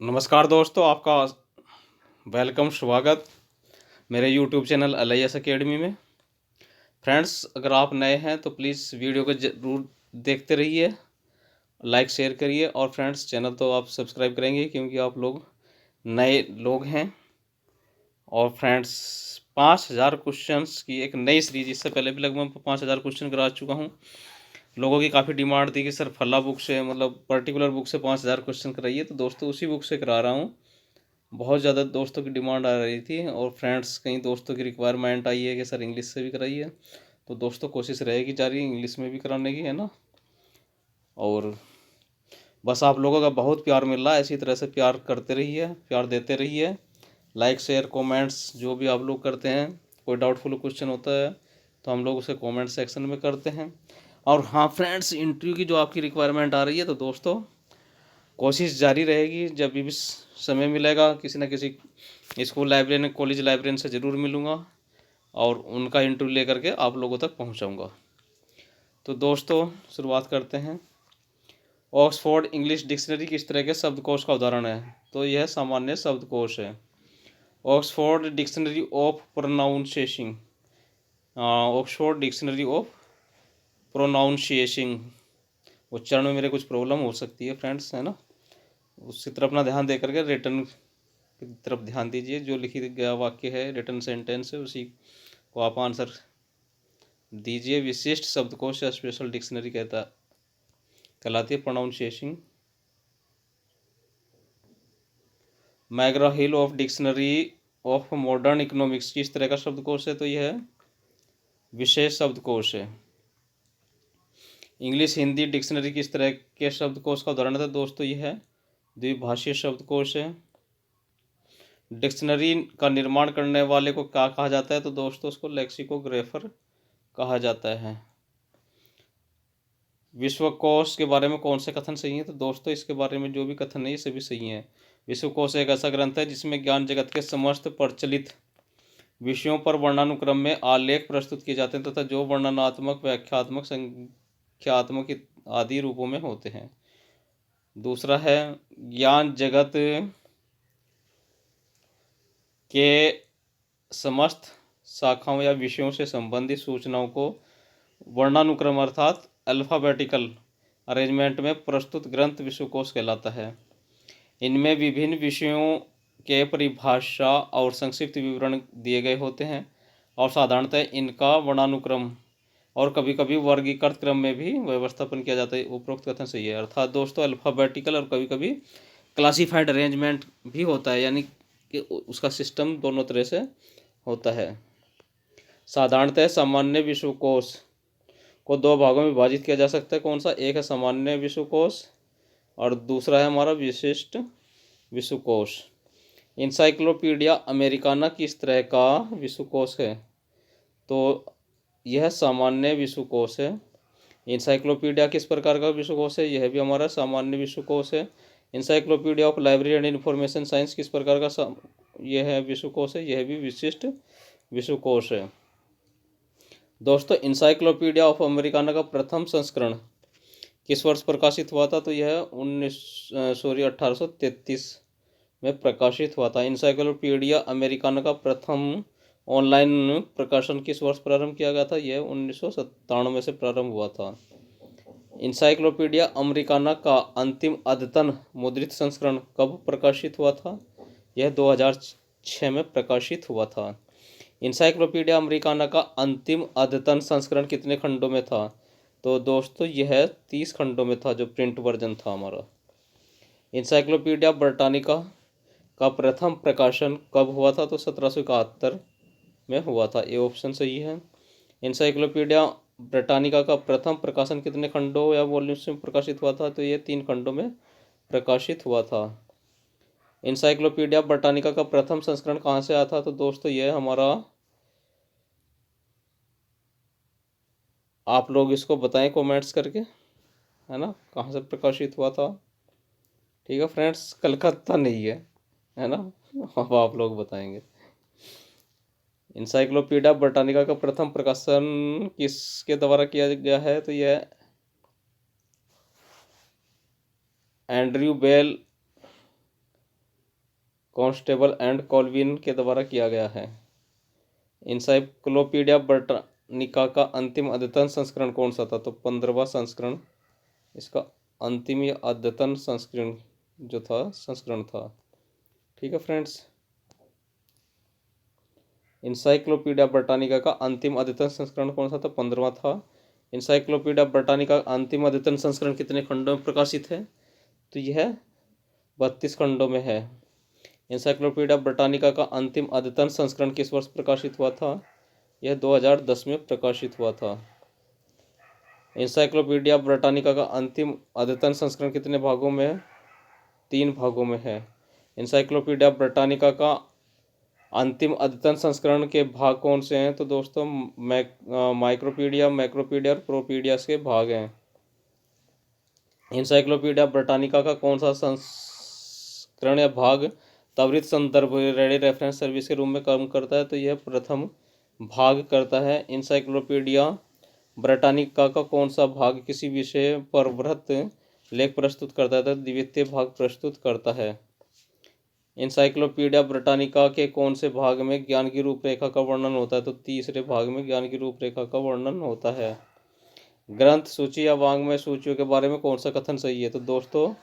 नमस्कार दोस्तों, आपका वेलकम स्वागत मेरे यूट्यूब चैनल LIS अकेडमी में। फ्रेंड्स, अगर आप नए हैं तो प्लीज़ वीडियो को ज़रूर देखते रहिए, लाइक शेयर करिए। और फ्रेंड्स, चैनल तो आप सब्सक्राइब करेंगे क्योंकि आप लोग नए लोग हैं। और फ्रेंड्स, 5000 क्वेश्चंस की एक नई सीरीज, इससे पहले भी लगभग 5000 क्वेश्चन करा चुका हूँ। लोगों की काफ़ी डिमांड थी कि सर फला बुक से, मतलब पर्टिकुलर बुक से 5000 क्वेश्चन कराइए, तो दोस्तों उसी बुक से करा रहा हूँ। बहुत ज़्यादा दोस्तों की डिमांड आ रही थी और फ्रेंड्स, कई दोस्तों की रिक्वायरमेंट आई है कि सर इंग्लिश से भी कराइए। तो दोस्तों कोशिश रहेगी जारी इंग्लिश में भी कराने की, है ना। और बस आप लोगों का बहुत प्यार मिल रहा है, इसी तरह से प्यार करते रहिए, प्यार देते रहिए। लाइक शेयर कमेंट्स जो भी आप लोग करते हैं, कोई डाउटफुल क्वेश्चन होता है तो हम लोग उसे कमेंट सेक्शन में करते हैं। और हाँ फ्रेंड्स, इंटरव्यू की जो आपकी रिक्वायरमेंट आ रही है, तो दोस्तों कोशिश जारी रहेगी। जब भी समय मिलेगा किसी न किसी स्कूल लाइब्रेरियन, कॉलेज लाइब्रेरियन से ज़रूर मिलूँगा और उनका इंटरव्यू लेकर के आप लोगों तक पहुंचाऊंगा। तो दोस्तों शुरुआत करते हैं। ऑक्सफोर्ड इंग्लिश डिक्शनरी किस तरह के शब्दकोश का उदाहरण है? तो यह सामान्य शब्दकोश है। Oxford dictionary of pronunciation, Oxford dictionary of pronunciation. उच्चारण में मेरे कुछ प्रॉब्लम हो सकती है फ्रेंड्स, है ना। उसकी तरफ अपना ध्यान दे करके रिटर्न की तरफ ध्यान दीजिए। जो लिखी गया वाक्य है, रिटर्न सेंटेंस है, उसी को आप आंसर दीजिए। विशिष्ट शब्दकोश या स्पेशल डिक्शनरी कहलाती है pronunciation. McGrath hill of dictionary of modern economics किस तरह का शब्दकोश है? तो यह है विशेष शब्दकोश है। इंग्लिश हिंदी डिक्शनरी किस तरह के शब्दकोश का उदाहरण था? दोस्तों यह है द्विभाषीय शब्दकोश है। डिक्शनरी का निर्माण करने वाले को क्या कहा जाता है? तो दोस्तों उसको लेक्सिकोग्राफर कहा जाता है। विश्वकोश के बारे में कौन से कथन सही है? तो दोस्तों इसके बारे में जो भी कथन है ये सभी सही हैं। विश्वकोश एक ऐसा ग्रंथ है जिसमें ज्ञान जगत के समस्त प्रचलित विषयों पर वर्णानुक्रम में आलेख प्रस्तुत किए जाते हैं तथा जो वर्णनात्मक, व्याख्यात्मक, संख्यात्मक आदि रूपों में होते हैं। दूसरा है ज्ञान जगत के समस्त शाखाओं या विषयों से संबंधित सूचनाओं को वर्णानुक्रम अर्थात अल्फ़ाबेटिकल अरेंजमेंट में प्रस्तुत ग्रंथ विश्वकोश कहलाता है। इनमें विभिन्न विषयों के परिभाषा और संक्षिप्त विवरण दिए गए होते हैं और साधारणतः इनका वर्णानुक्रम और कभी कभी वर्गीकृत क्रम में भी व्यवस्थापन किया जाता है। उपरोक्त कथन सही है। अर्थात दोस्तों अल्फ़ाबेटिकल और कभी कभी क्लासिफाइड अरेंजमेंट भी होता है, यानी कि उसका सिस्टम दोनों तरह से होता है। साधारणतः सामान्य विश्वकोश को दो भागों में विभाजित किया जा सकता है। कौन सा? एक है सामान्य विश्वकोश और दूसरा है हमारा विशिष्ट विश्वकोश। इंसाइक्लोपीडिया अमेरिकाना किस तरह का विश्वकोश है? तो यह सामान्य विश्वकोश है। इंसाइक्लोपीडिया किस प्रकार का विश्वकोश है? यह भी हमारा सामान्य विश्वकोश है। Encyclopedia of library and information science किस प्रकार का यह है विश्वकोश है? यह भी विशिष्ट विश्वकोश है। दोस्तों इंसाइक्लोपीडिया ऑफ अमेरिकाना का प्रथम संस्करण किस वर्ष प्रकाशित हुआ था? तो यह 1833 में प्रकाशित हुआ था। इंसाइक्लोपीडिया अमेरिकाना का प्रथम ऑनलाइन प्रकाशन किस वर्ष प्रारंभ किया गया था? यह 1997 से प्रारंभ हुआ था। इंसाइक्लोपीडिया अमेरिकाना का अंतिम अद्यतन मुद्रित संस्करण कब प्रकाशित हुआ था? यह 2006 में प्रकाशित हुआ था। इंसाइक्लोपीडिया अमेरिकाना का अंतिम अद्यतन संस्करण कितने खंडों में था? तो दोस्तों यह 30 खंडों में था, जो प्रिंट वर्जन था हमारा। इंसाइक्लोपीडिया ब्रिटानिका का प्रथम प्रकाशन कब हुआ था? तो 1771 में हुआ था। ये ऑप्शन सही है। इंसाइक्लोपीडिया ब्रिटानिका का प्रथम प्रकाशन कितने खंडों या वॉल्यूम्स में प्रकाशित हुआ था? तो ये 3 खंडों में प्रकाशित हुआ था। इंसाइक्लोपीडिया ब्रिटानिका का प्रथम संस्करण कहाँ से आया था? तो दोस्तों यह हमारा, आप लोग इसको बताएं कमेंट्स करके, है ना, कहाँ से प्रकाशित हुआ था। ठीक है फ्रेंड्स, कलकत्ता नहीं है ना। अब आप लोग बताएंगे। इंसाइक्लोपीडिया ब्रिटानिका का प्रथम प्रकाशन किसके द्वारा किया गया है? तो यह Andrew Bell constable and Colvin के द्वारा किया गया है। इंसाइक्लोपीडिया ब्रिटानिका का अंतिम अद्यतन संस्करण कौन सा था? तो 15वां संस्करण इसका अंतिम या अद्यतन संस्करण था। ठीक है फ्रेंड्स, इंसाइक्लोपीडिया ब्रिटानिका का अंतिम अद्यतन संस्करण कौन सा था? 15वां था। इंसाइक्लोपीडिया ब्रिटानिका का अंतिम अद्यतन संस्करण कितने खंडों में प्रकाशित है? तो यह 32 खंडों में है। इंसाइक्लोपीडिया ब्रिटानिका का अंतिम अद्यतन संस्करण किस वर्ष प्रकाशित हुआ था? यह 2010 में प्रकाशित हुआ था। इंसाइक्लोपीडिया ब्रिटानिका का अंतिम अद्यतन संस्करण कितने भागों में है? 3 भागों में है। इंसाइक्लोपीडिया ब्रिटानिका का अंतिम अद्यतन संस्करण के भाग कौन से हैं? तो दोस्तों माइक्रोपीडिया, मैक्रोपीडिया और प्रोपीडिया के भाग हैं। इंसाइक्लोपीडिया ब्रिटानिका का कौन सा संस्करण या भाग त्वरित संदर्भ रेडी रेफरेंस सर्विस के रूप में काम करता है? तो यह प्रथम भाग करता है। इंसाइक्लोपीडिया ब्रिटानिका का कौन सा भाग किसी विषय पर वृहत लेख प्रस्तुत करता है? तो द्वितीय भाग प्रस्तुत करता है। इंसाइक्लोपीडिया ब्रिटानिका के कौन से भाग में ज्ञान की रूपरेखा का वर्णन होता है? तो तीसरे भाग में ज्ञान की रूपरेखा का वर्णन होता है। ग्रंथ सूची या वाङ्मय सूचियों के बारे में कौन सा कथन सही है? तो दोस्तों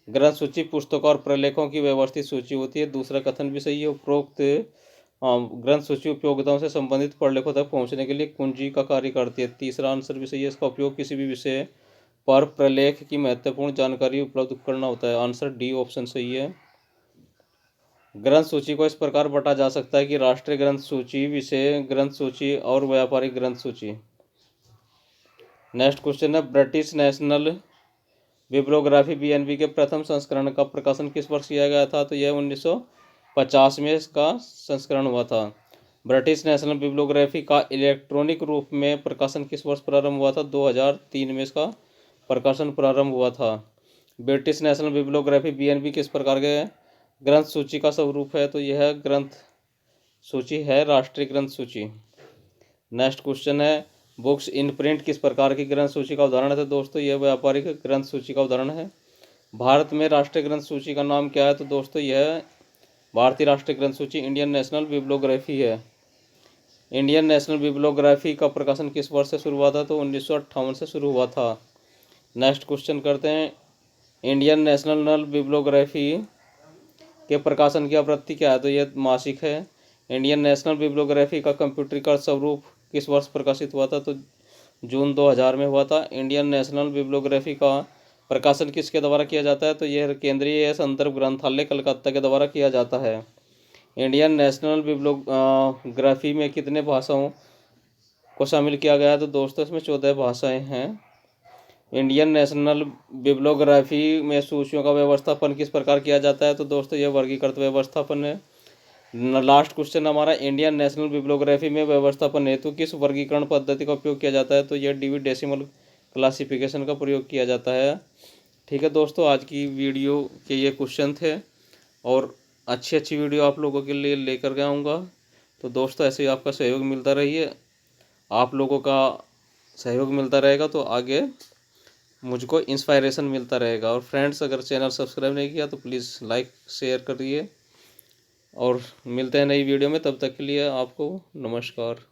ग्रंथ सूची पुस्तकों और प्रलेखों की व्यवस्थित सूची होती है। दूसरा कथन भी सही है। उपरोक्त ग्रंथ सूची उपयोगिताओं से संबंधित प्रलेखों तक पहुंचने के लिए कुंजी का कार्य करती है। तीसरा आंसर भी सही है। इसका उपयोग किसी भी विषय पर प्रलेख की महत्वपूर्ण जानकारी उपलब्ध करना होता है। आंसर डी ऑप्शन सही है। ग्रंथ सूची को इस प्रकार बांटा जा सकता है कि राष्ट्रीय ग्रंथ सूची, विषय ग्रंथ सूची और व्यापारिक ग्रंथ सूची। नेक्स्ट क्वेश्चन है, ब्रिटिश नेशनल बिब्लियोग्राफी BNB के प्रथम संस्करण का प्रकाशन किस वर्ष किया गया था? तो यह 1950 में इसका संस्करण हुआ था। ब्रिटिश नेशनल बिब्लियोग्राफी का इलेक्ट्रॉनिक रूप में प्रकाशन किस वर्ष प्रारंभ हुआ था? 2003 में इसका प्रकाशन प्रारंभ हुआ था। ब्रिटिश नेशनल बिब्लियोग्राफी BNB किस प्रकार के ग्रंथ सूची का स्वरूप है? तो यह ग्रंथ सूची है राष्ट्रीय ग्रंथ सूची। नेक्स्ट क्वेश्चन है, बुक्स इन प्रिंट किस प्रकार की ग्रंथ सूची का उदाहरण है? तो दोस्तों यह व्यापारिक ग्रंथ सूची का उदाहरण है। भारत में राष्ट्रीय ग्रंथ सूची का नाम क्या है? तो दोस्तों यह भारतीय राष्ट्रीय ग्रंथ सूची इंडियन नेशनल बिब्लियोग्राफी है। इंडियन नेशनल बिब्लियोग्राफी का प्रकाशन किस वर्ष से शुरू हुआ था? तो 1958 से शुरू हुआ था। नेक्स्ट क्वेश्चन करते हैं, इंडियन नेशनल बिब्लियोग्राफी के प्रकाशन की आवृत्ति क्या है? तो यह मासिक है। इंडियन नेशनल बिब्लियोग्राफी का कंप्यूटरीकृत स्वरूप किस वर्ष प्रकाशित हुआ था? तो जून 2000 में हुआ था। इंडियन नेशनल बिब्लियोग्राफी का प्रकाशन किसके द्वारा किया जाता है? तो यह केंद्रीय संदर्भ ग्रंथालय कलकत्ता के द्वारा किया जाता है। इंडियन नेशनल बिब्लियोग्राफी में कितने भाषाओं को शामिल किया गया है? तो दोस्तों इसमें 14 भाषाएं हैं। इंडियन नेशनल बिब्लियोग्राफी में सूचियों का व्यवस्थापन किस प्रकार किया जाता है? तो दोस्तों यह वर्गीकृत व्यवस्थापन है। लास्ट क्वेश्चन हमारा, इंडियन नेशनल बिब्लियोग्राफी में व्यवस्थापन हेतु किस वर्गीकरण पद्धति का उपयोग किया जाता है? तो यह DV डेसिमल क्लासिफिकेशन का प्रयोग किया जाता है। ठीक है दोस्तों, आज की वीडियो के ये क्वेश्चन थे और अच्छी वीडियो आप लोगों के लिए लेकर के आऊँगा। तो दोस्तों ऐसे ही आपका सहयोग मिलता रहिए, आप लोगों का सहयोग मिलता रहेगा तो आगे मुझको इंस्पायरेशन मिलता रहेगा। और फ्रेंड्स, अगर चैनल सब्सक्राइब नहीं किया तो प्लीज़ लाइक शेयर करिए और मिलते हैं नई वीडियो में। तब तक के लिए आपको नमस्कार।